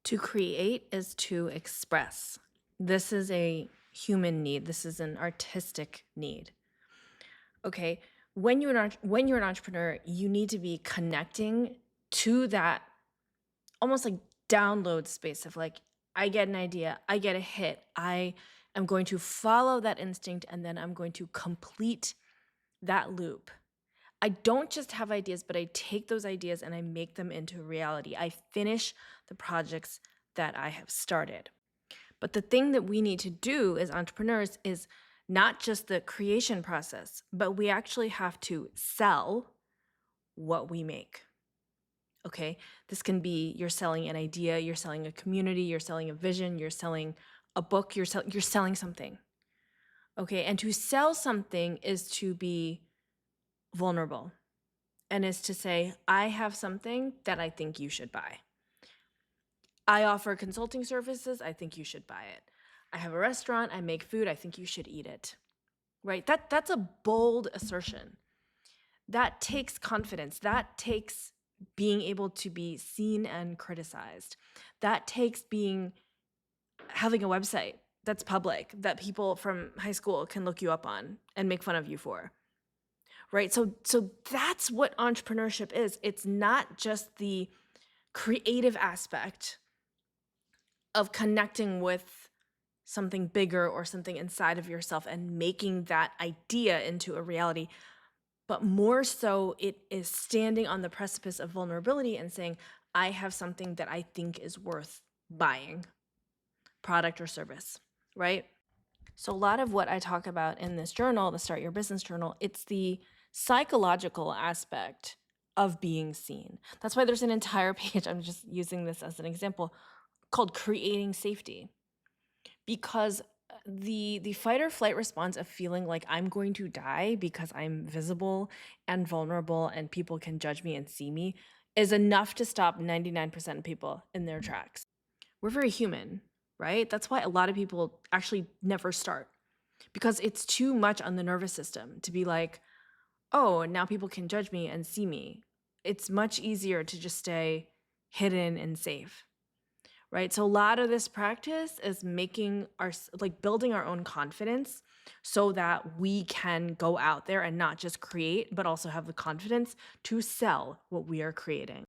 To create is to express. This is a human need. This is an artistic need. Okay. When you're an entrepreneur, you need to be connecting to that almost like download space of like, I get an idea, I get a hit, I am going to follow that instinct, and then I'm going to complete that loop. I don't just have ideas, but I take those ideas and I make them into reality. I finish the projects that I have started. But the thing that we need to do as entrepreneurs is not just the creation process, but we actually have to sell what we make. Okay? This can be you're selling an idea, you're selling a community, you're selling a vision, you're selling a book, you're selling something. Okay? And to sell something is to be vulnerable and is to say, I have something that I think you should buy. I offer consulting services, I think you should buy it. I have a restaurant, I make food, I think you should eat it. Right? That's a bold assertion. That takes confidence. That takes being able to be seen and criticized. That takes having a website that's public that people from high school can look you up on and make fun of you for. Right? So that's what entrepreneurship is. It's not just the creative aspect of connecting with something bigger or something inside of yourself and making that idea into a reality, but more so it is standing on the precipice of vulnerability and saying, I have something that I think is worth buying, product or service, right? So a lot of what I talk about in this journal, the Start Your Business Journal, it's the psychological aspect of being seen. That's why there's an entire page, I'm just using this as an example, called Creating Safety. Because the fight or flight response of feeling like I'm going to die because I'm visible and vulnerable and people can judge me and see me is enough to stop 99% of people in their tracks. We're very human, right? That's why a lot of people actually never start, because it's too much on the nervous system to be like, oh, now people can judge me and see me. It's much easier to just stay hidden and safe. Right? So a lot of this practice is building our own confidence so that we can go out there and not just create, but also have the confidence to sell what we are creating.